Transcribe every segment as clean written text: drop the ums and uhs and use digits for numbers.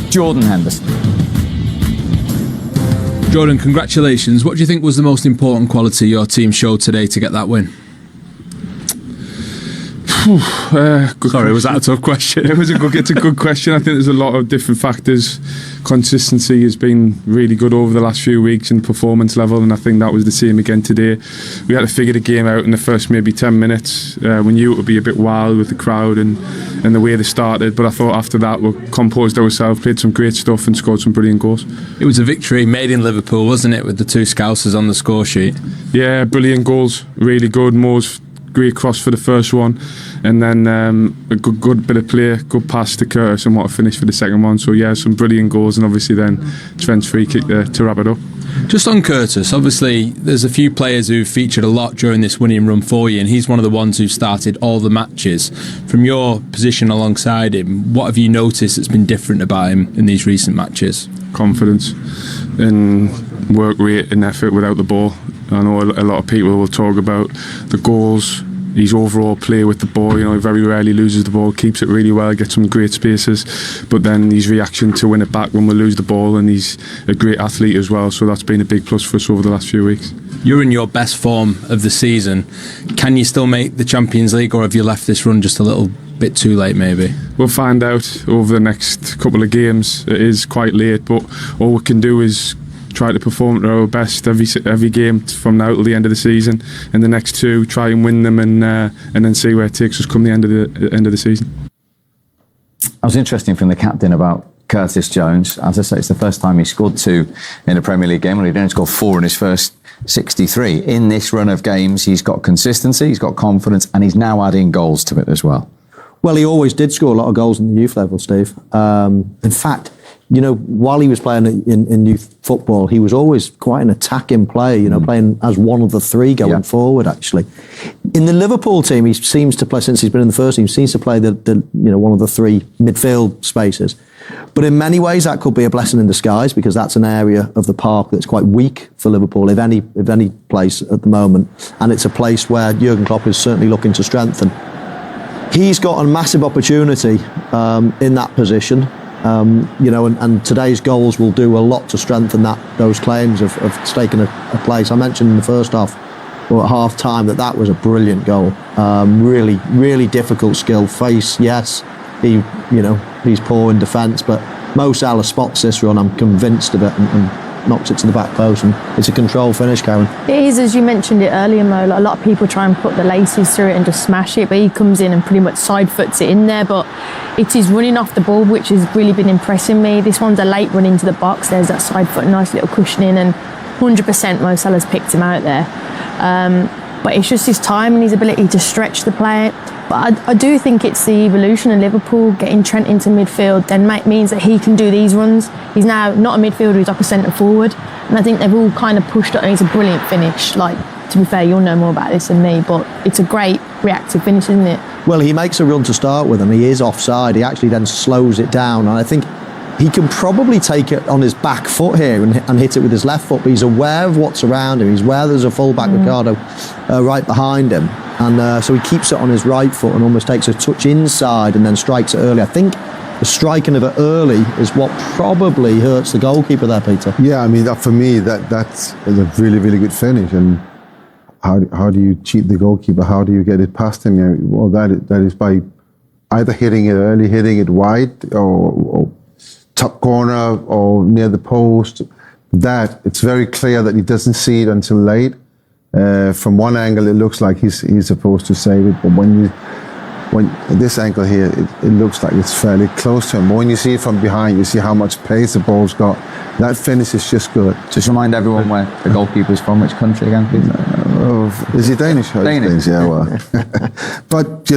Jordan Henderson. Jordan, congratulations. What do you think was the most important quality your team showed today to get that win? Sorry, was that a tough question? It's a good question. I think there's a lot of different factors. Consistency has been really good over the last few weeks and performance level, and I think that was the same again today. We had to figure the game out in the first maybe 10 minutes. We knew it would be a bit wild with the crowd and the way they started, but I thought after that we composed ourselves, played some great stuff and scored some brilliant goals. It was a victory made in Liverpool, wasn't it, with the two Scousers on the score sheet? Yeah, brilliant goals, really good. Mo's great cross for the first one, and then a good bit of play, good pass to Curtis, and what a finish for the second one. So yeah, some brilliant goals, and obviously then Trent's free kick there to wrap it up. Just on Curtis, obviously there's a few players who've featured a lot during this winning run for you, and he's one of the ones who started all the matches. From your position alongside him, what have you noticed that's been different about him in these recent matches? Confidence and work rate and effort without the ball. I know a lot of people will talk about the goals, his overall play with the ball. You know, he very rarely loses the ball, keeps it really well, gets some great spaces, but then his reaction to win it back when we lose the ball, and he's a great athlete as well, so that's been a big plus for us over the last few weeks. You're in your best form of the season. Can you still make the Champions League, or have you left this run just a little bit too late maybe? We'll find out over the next couple of games. It is quite late, but all we can do is try to perform to our best every game from now till the end of the season, and the next two try and win them, and then see where it takes us come the end of the season. I was interesting from the captain about Curtis Jones. As I say, it's the first time he scored 2 in a Premier League game, and he'd only scored 4 in his first 63. In this run of games, he's got consistency, he's got confidence, and he's now adding goals to it as well. Well, he always did score a lot of goals in the youth level, Steve. In fact, you know, while he was playing in youth football, he was always quite an attacking player, you know, playing as one of the 3 going forward, actually. In the Liverpool team, he seems to play, since he's been in the first team, seems to play the one of the 3 midfield spaces. But in many ways, that could be a blessing in disguise, because that's an area of the park that's quite weak for Liverpool, if any place at the moment. And it's a place where JURGEN Klopp is certainly looking to strengthen. He's got a massive opportunity in that position. And today's goals will do a lot to strengthen those claims of taking a place. I mentioned in the first half, or at half time, that was a brilliant goal. Really, really difficult skill. Face, yes, he's poor in defence, but Mo Salah spots this run, I'm convinced of it, and knocks it to the back post, and it's a control finish, Karen. It is, as you mentioned it earlier, Mo. A lot of people try and put the laces through it and just smash it, but he comes in and pretty much side foots it in there. But it is running off the ball which has really been impressing me. This one's a late run into the box. There's that side foot, nice little cushioning, and 100% Mo Salah's picked him out there. But it's just his time and his ability to stretch the play. But I do think it's the evolution of Liverpool getting Trent into midfield then means that he can do these runs. He's now not a midfielder, he's like a centre forward, and I think they've all kind of pushed it, and it's a brilliant finish. Like, to be fair, you'll know more about this than me, but it's a great reactive finish, isn't it? Well, he makes a run to start with, and he is offside. He actually then slows it down, and I think he can probably take it on his back foot here and hit it with his left foot, but he's aware of what's around him. He's aware there's a full-back Ricardo right behind him, and so he keeps it on his right foot and almost takes a touch inside and then strikes it early. I think the striking of it early is what probably hurts the goalkeeper there, Peter. Yeah, I mean, for me, that's a really, really good finish. And how do you cheat the goalkeeper? How do you get it past him? Well, that is by either hitting it early, hitting it wide, or top corner, or near the post. That it's very clear that he doesn't see it until late. From one angle, it looks like he's supposed to save it, but when this angle here, it looks like it's fairly close to him. But when you see it from behind, you see how much pace the ball's got. That finish is just good. Just remind everyone where the goalkeeper's from, which country again, please? Is he Danish? Danish. Yeah, well. But,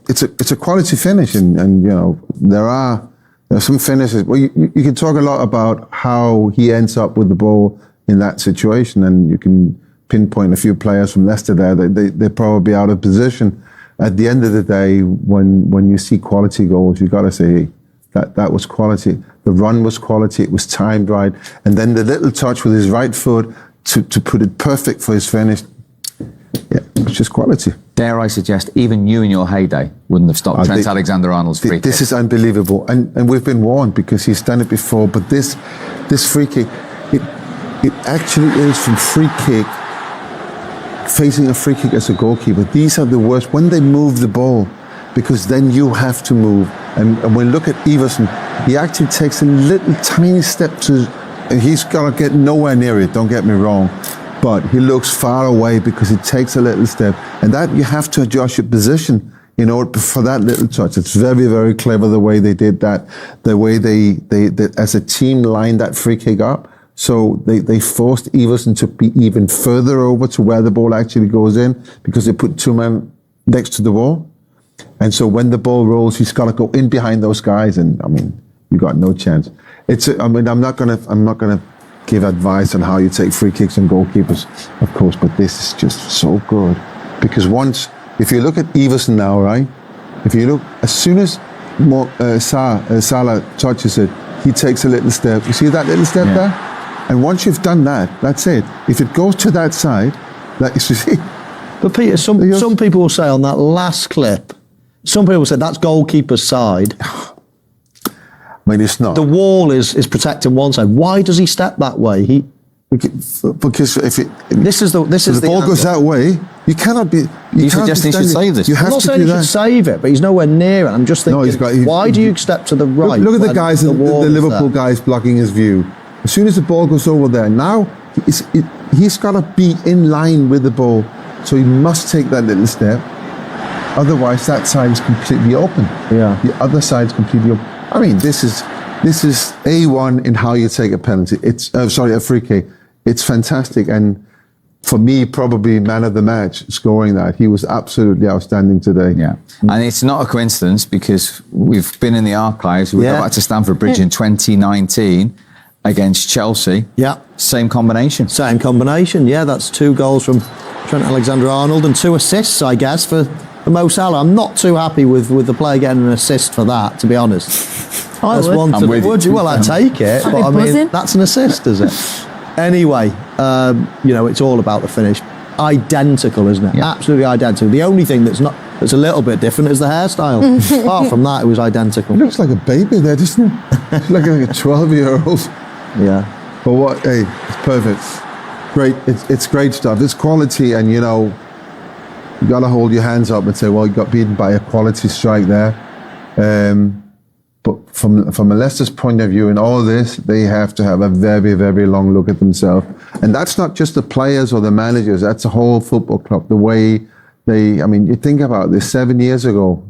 it's a quality finish, and there are some finishes. Well, you can talk a lot about how he ends up with the ball in that situation, and you can pinpoint a few players from Leicester there. They're probably out of position. At the end of the day, when you see quality goals, you've got to say that was quality. The run was quality. It was timed right, and then the little touch with his right foot to put it perfect for his finich. Yeah, just quality. Dare I suggest, even you in your heyday wouldn't have stopped Trent Alexander-Arnold's free kick. This is unbelievable, and we've been warned because he's done it before. But this free kick, it actually is from free kick, facing a free kick as a goalkeeper. These are the worst when they move the ball, because then you have to move. And when we look at Iversen, he actually takes a little tiny step and he's got to get nowhere near it, don't get me wrong, but he looks far away because he takes a little step, and that you have to adjust your position in order for that little touch. It's very, very clever the way they did that, the way they as a team lined that free kick up. So they forced Iversen to be even further over to where the ball actually goes in, because they put two men next to the wall. And so when the ball rolls, he's got to go in behind those guys, and I mean, you got no chance. I'm not gonna give advice on how you take free kicks and goalkeepers, of course, but this is just so good. Because if you look at Iversen now, right? If you look, as soon as Salah touches it, he takes a little step. You see that little step there? And once you've done that, that's it. If it goes to that side, you see. But Peter, some people will say on that last clip, some people say that's goalkeeper's side. I mean, it's not. The wall is protecting one side. Why does he step that way? Because if the ball goes that way, you cannot be. You suggest he should save this? You have I'm not to saying do he that. should save it, but he's nowhere near it. I'm just thinking, why do you step to the right? Look at the guys, the Liverpool guys blocking his view. As soon as the ball goes over there, now he's got to be in line with the ball, so he must take that little step. Otherwise, that side is completely open. Yeah. The other side is completely open. I mean, this is A1 in how you take a penalty. It's a free kick. It's fantastic, and for me, probably man of the match scoring that. He was absolutely outstanding today. Yeah, and it's not a coincidence because we've been in the archives. We go back to Stamford Bridge in 2019 against Chelsea. Yeah, same combination. Yeah, that's 2 goals from Trent Alexander-Arnold and 2 assists, I guess, for Mo Salah. I'm not too happy with the player getting an assist for that, to be honest. I would. Would you? Well, I'd take it, but I mean, that's an assist, is it? Anyway, it's all about the finish. Identical, isn't it? Yeah. Absolutely identical. The only thing that's a little bit different is the hairstyle. Apart from that, it was identical. It looks like a baby there, doesn't it? like a 12-year-old. Yeah. But it's perfect. Great. It's great stuff. It's quality, and you got to hold your hands up and say, well, you got beaten by a quality strike there. But from a Leicester's point of view in all this, they have to have a very, very long look at themselves. And that's not just the players or the managers, that's the whole football club. The way you think about this, 7 years ago,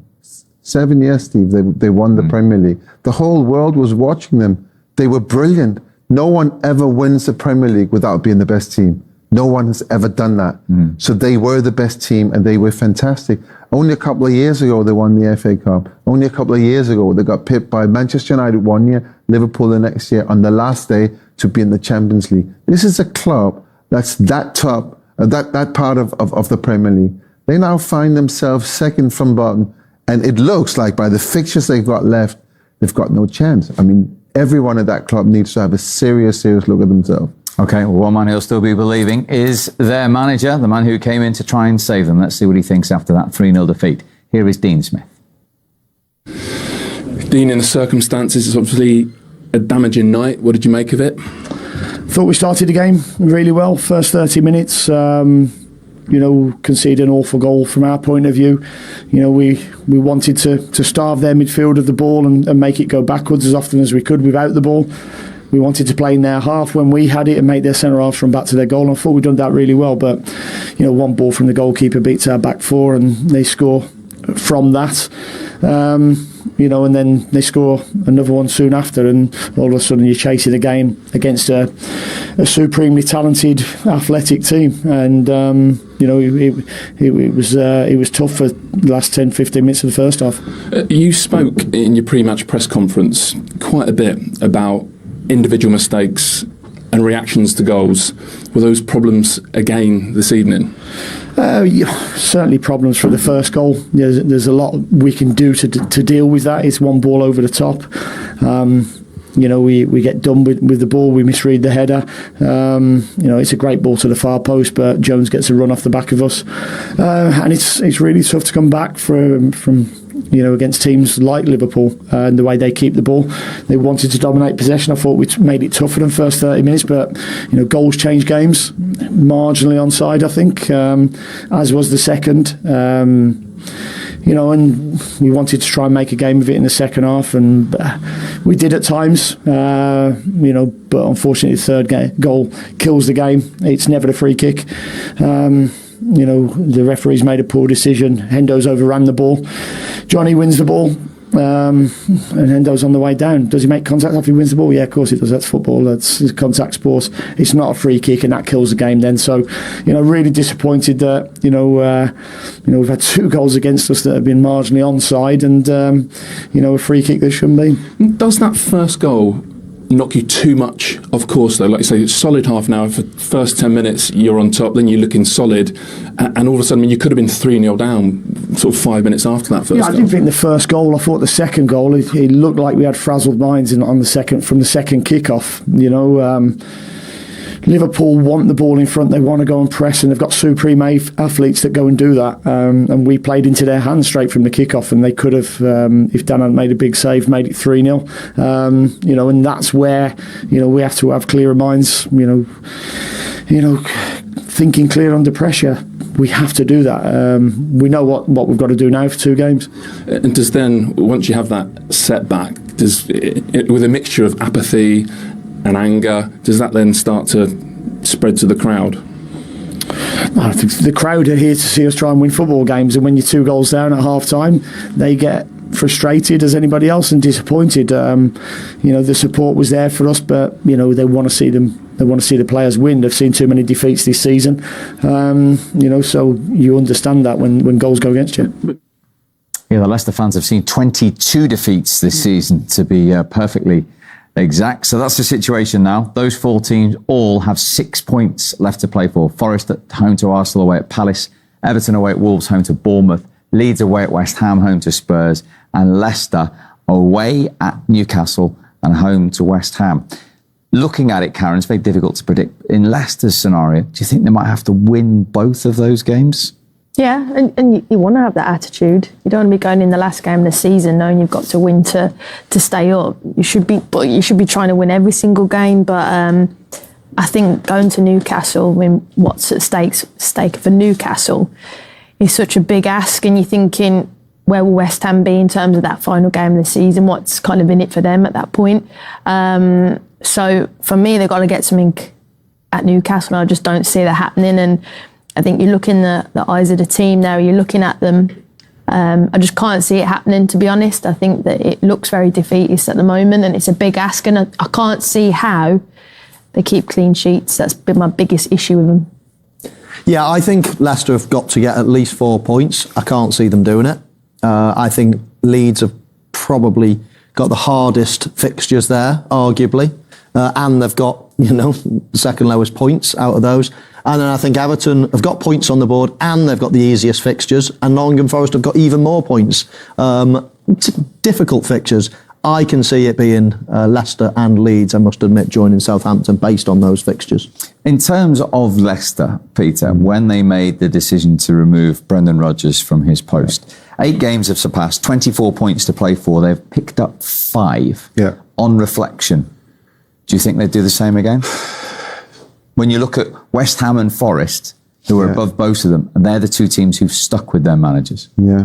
7 years, Steve, they won the Premier League. The whole world was watching them. They were brilliant. No one ever wins the Premier League without being the best team. No one has ever done that. So they were the best team and they were fantastic. Only a couple of years ago, they won the FA Cup. Only a couple of years ago, they got pipped by Manchester United one year, Liverpool the next year, on the last day to be in the Champions League. This is a club that's that top, that part of the Premier League. They now find themselves second from bottom, and it looks like by the fixtures they've got left, they've got no chance. I mean, everyone at that club needs to have a serious look at themselves. Okay, well, one man who'll still be believing is their manager, the man who came in to try and save them. Let's see what he thinks after that 3-0 defeat. Here is Dean Smith. Dean, in the circumstances, it's obviously a damaging night. What did you make of it? Thought we started the game really well. First 30 minutes, conceded an awful goal from our point of view. We wanted to starve their midfield of the ball and make it go backwards as often as we could without the ball. We wanted to play in their half when we had it and make their centre halves run back to their goal. And I thought we'd done that really well. But, one ball from the goalkeeper beats our back four and they score from that. And then they score another one soon after. And all of a sudden you're chasing the game against a supremely talented, athletic team. And, it was tough for the last 10, 15 minutes of the first half. You spoke in your pre-match press conference quite a bit about individual mistakes and reactions to goals. Were those problems again this evening? Certainly problems for the first goal. There's a lot we can do to deal with that. It's one ball over the top. we get done with the ball, we misread the header. It's a great ball to the far post, but Jones gets a run off the back of us, and it's really tough to come back from against teams like Liverpool and the way they keep the ball. They wanted to dominate possession. I thought we made it tough for them first 30 minutes, but goals change games. Marginally onside, I think, as was the second. And we wanted to try and make a game of it in the second half, and we did at times. But unfortunately, the third goal kills the game. It's never the free kick. The referee's made a poor decision. Hendo's overran the ball. Johnny wins the ball, and Hendo's on the way down. Does he make contact after he wins the ball? Yeah, of course he does. That's football. That's contact sport. It's not a free kick, and that kills the game then. So, really disappointed that, we've had 2 goals against us that have been marginally onside, and, a free kick that shouldn't be. Does that first goal knock you too much off course, though? Like you say, solid half an hour. For the first 10 minutes, you're on top, then you're looking solid, and all of a sudden, you could have been 3-0 down sort of 5 minutes after that first goal. I didn't think the first goal. I thought the second goal, it looked like we had frazzled minds from the second kick-off. Liverpool want the ball in front, they want to go and press, and they've got supreme athletes that go and do that, and we played into their hands straight from the kick-off, and they could have, if Dan hadn't made a big save, made it 3-0. And that's where we have to have clearer minds, thinking clear under pressure. We have to do that. We know what we've got to do now for 2 games. And does then, once you have that setback, with a mixture of apathy and anger, does that then start to spread to the crowd? I think the crowd are here to see us try and win football games, and when you're 2 goals down at half time, they get frustrated as anybody else and disappointed. The support was there for us, but they want to see them. They want to see the players win. They've seen too many defeats this season. So you understand that when goals go against you. Yeah, the Leicester fans have seen 22 defeats this season, to be perfectly exact. So that's the situation now. Those 4 teams all have 6 points left to play for. Forest at home to Arsenal, away at Palace. Everton away at Wolves, home to Bournemouth. Leeds away at West Ham, home to Spurs. And Leicester away at Newcastle and home to West Ham. Looking at it, Karen, it's very difficult to predict. In Leicester's scenario, do you think they might have to win both of those games? Yeah, and you want to have that attitude. You don't want to be going in the last game of the season knowing you've got to win to stay up. You should be trying to win every single game. But I think going to Newcastle, what's at stake for Newcastle is such a big ask, and you're thinking, where will West Ham be in terms of that final game of the season? What's kind of in it for them at that point? So for me, they've got to get something at Newcastle. I just don't see that happening, and I think you look in the eyes of the team now, you're looking at them. I just can't see it happening, to be honest. I think that it looks very defeatist at the moment, and it's a big ask, and I can't see how they keep clean sheets. That's been my biggest issue with them. Yeah, I think Leicester have got to get at least 4 points. I can't see them doing it. I think Leeds have probably got the hardest fixtures there, arguably, and they've got, second lowest points out of those. And then I think Everton have got points on the board, and they've got the easiest fixtures, and Nottingham Forest have got even more points. Difficult fixtures. I can see it being Leicester and Leeds, I must admit, joining Southampton based on those fixtures. In terms of Leicester, Peter, when they made the decision to remove Brendan Rodgers from his post, 8 games have surpassed, 24 points to play for. They've picked up 5. Yeah. On reflection, do you think they'd do the same again? When you look at West Ham and Forest, who are above both of them, and they're the 2 teams who've stuck with their managers. Yeah.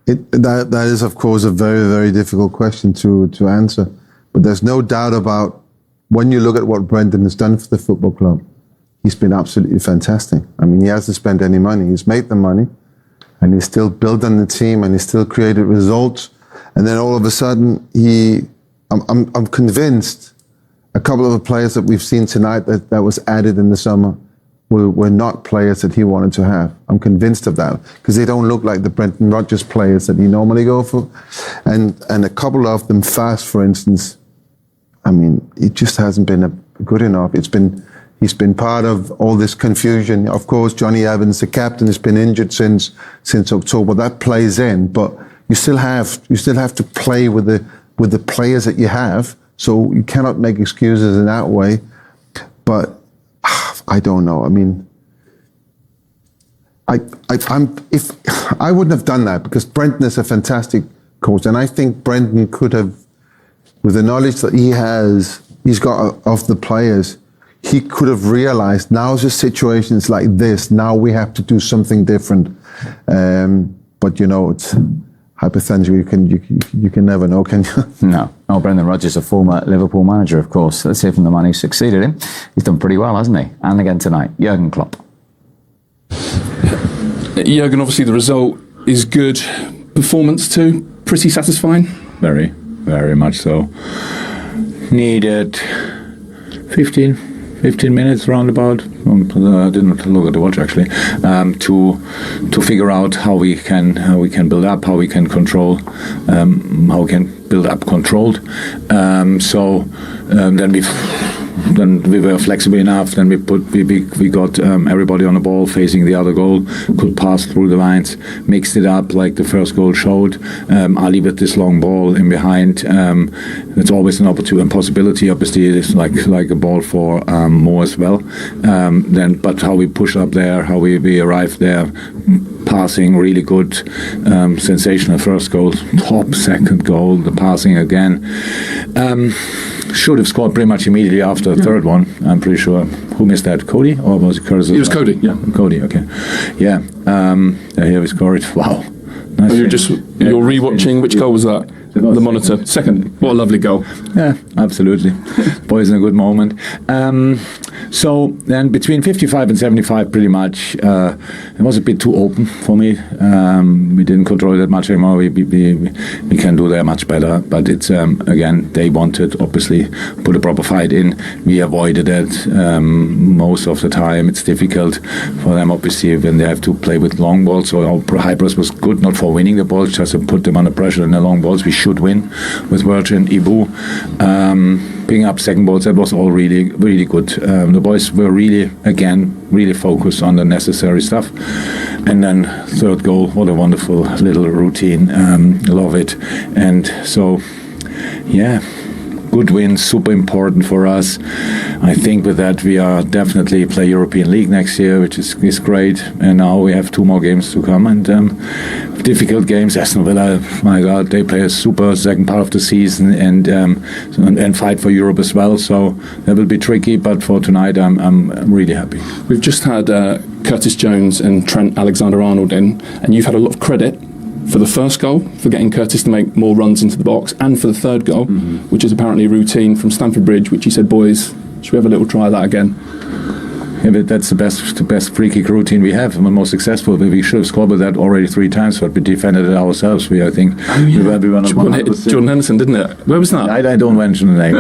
That is, of course, a very, very difficult question to answer. But there's no doubt about, when you look at what Brendan has done for the football club, he's been absolutely fantastic. I mean, he hasn't spent any money. He's made the money, and he's still built on the team, and he's still created results. And then all of a sudden, I'm convinced a couple of the players that we've seen tonight that was added in the summer were not players that he wanted to have. I'm convinced of that, because they don't look like the Brendan Rodgers players that he normally go for. And a couple of them, Fast, for instance, I mean, it just hasn't been good enough. He's been part of all this confusion. Of course, Johnny Evans, the captain, has been injured since October. That plays in, but you still have to play with the players that you have So you cannot make excuses in that way. But I don't know. I mean, I wouldn't have done that because Brendan is a fantastic coach, and I think Brendan could have, with the knowledge that he's got of the players, he could have realized now's the situations like this. Now we have to do something different. But you know, it's hypothetical. You can never know, can you? No. Oh, Brendan Rodgers, a former Liverpool manager, of course. Let's hear from the man who succeeded him. He's done pretty well, hasn't he? And again tonight, JURGEN Klopp. Jurgen, obviously the result is good. Performance too, pretty satisfying. Very, very much so. Needed 15 minutes roundabout. I didn't look at the watch actually. To figure out how we can build up, how we can control, how we can build up controlled. Then we were flexible enough. Then we got everybody on the ball facing the other goal, could pass through the lines, mixed it up like the first goal showed. Ali with this long ball in behind. It's always an opportunity and possibility. Obviously, it's like a ball for Mo as well. But how we push up there, how we arrive there, passing really good, sensational first goal, top second goal, the passing again. Should have scored pretty much immediately after the third one. I'm pretty sure. Who missed that? Cody, or was it Curtis? It was Cody. Yeah, Cody. Okay. Yeah. Here we scored. Wow. Nice. You're rewatching. Which goal was that? The monitor. Second. What a lovely goal. Yeah, absolutely. Boys in a good moment. So then between 55 and 75, pretty much, it was a bit too open for me. We didn't control it that much anymore. We can do that much better. But it's, again, they wanted, obviously, put a proper fight in. We avoided it most of the time. It's difficult for them, obviously, when they have to play with long balls. So our high press was good, not for winning the balls, just to put them under pressure in the long balls. We should win with Virgin, Ibu. Picking up second balls, that was all really, really good. The boys were really focused on the necessary stuff. And then third goal, what a wonderful little routine. Love it. And so, yeah, good win, super important for us. I think with that we are definitely play European League next year, which is great. And now we have 2 more games to come, and difficult games. Aston Villa, my God, they play a super second part of the season and fight for Europe as well. So that will be tricky, but for tonight I'm really happy. We've just had Curtis Jones and Trent Alexander-Arnold in, and you've had a lot of credit for the first goal, for getting Curtis to make more runs into the box, and for the third goal, which is apparently a routine from Stamford Bridge, which you said, boys, should we have a little try of that again? Yeah, but that's the best free kick routine we have, and the most successful. But we should have scored with that already 3 times, but we defended it ourselves. I think we were not Jordan Henderson, didn't it? Where was that? I don't mention the name.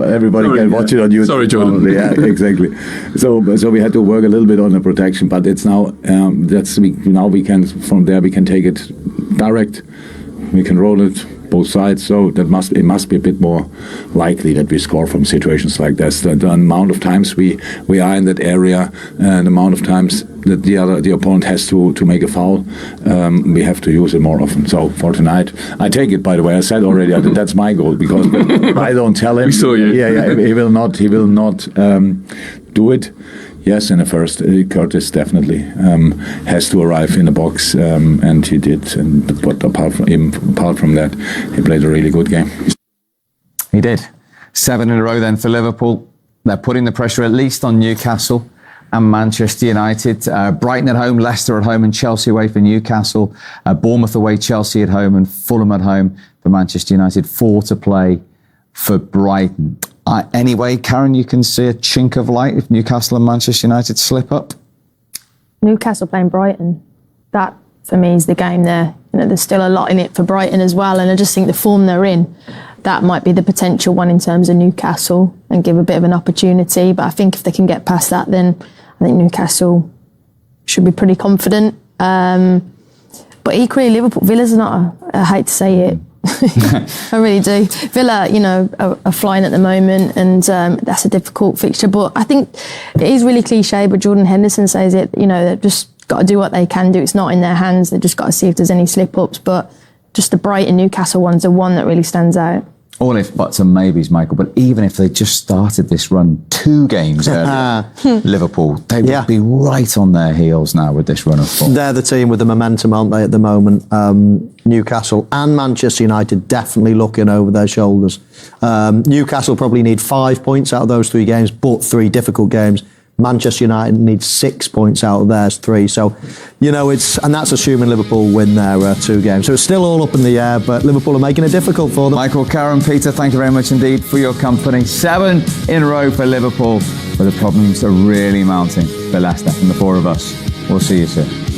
Everybody can watch it on YouTube. Sorry, Jordan. Yeah, exactly. So we had to work a little bit on the protection, but it's now we can from there we can take it direct. We can roll it both sides, so it must be a bit more likely that we score from situations like this. The amount of times we are in that area, and the amount of times that the opponent has to make a foul, we have to use it more often. So for tonight, I take it. By the way, I said already that's my goal, because if I don't tell him. We saw you. Yeah, he will not do it. Yes, in the first, Curtis definitely has to arrive in the box, and he did. But apart from that, he played a really good game. He did. 7 in a row then for Liverpool. They're putting the pressure at least on Newcastle and Manchester United. Brighton at home, Leicester at home, and Chelsea away for Newcastle. Bournemouth away, Chelsea at home, and Fulham at home for Manchester United. 4 to play for Brighton. Anyway, Karen, you can see a chink of light if Newcastle and Manchester United slip up? Newcastle playing Brighton. That, for me, is the game there. There's still a lot in it for Brighton as well, and I just think the form they're in, that might be the potential one in terms of Newcastle and give a bit of an opportunity. But I think if they can get past that, then I think Newcastle should be pretty confident. But equally, Villa's not, I hate to say it, I really do. Villa, are flying at the moment, and that's a difficult fixture. But I think it is really cliche, but Jordan Henderson says it, they've just got to do what they can do. It's not in their hands. They've just got to see if there's any slip-ups. But just the Brighton Newcastle one's the one that really stands out. all if buts and maybes, Michael, but even if they just started this run 2 games earlier, Liverpool, they would be right on their heels now with this run of form. They're the team with the momentum, aren't they, at the moment? Newcastle and Manchester United definitely looking over their shoulders. Newcastle probably need 5 points out of those 3 games, but 3 difficult games. Manchester United needs 6 points out of theirs 3. So, you know, and that's assuming Liverpool win their 2 games. So it's still all up in the air, but Liverpool are making it difficult for them. Michael, Karen, Peter, thank you very much indeed for your company. 7 in a row for Liverpool, but the problems are really mounting for Leicester. And the 4 of us, we'll see you soon.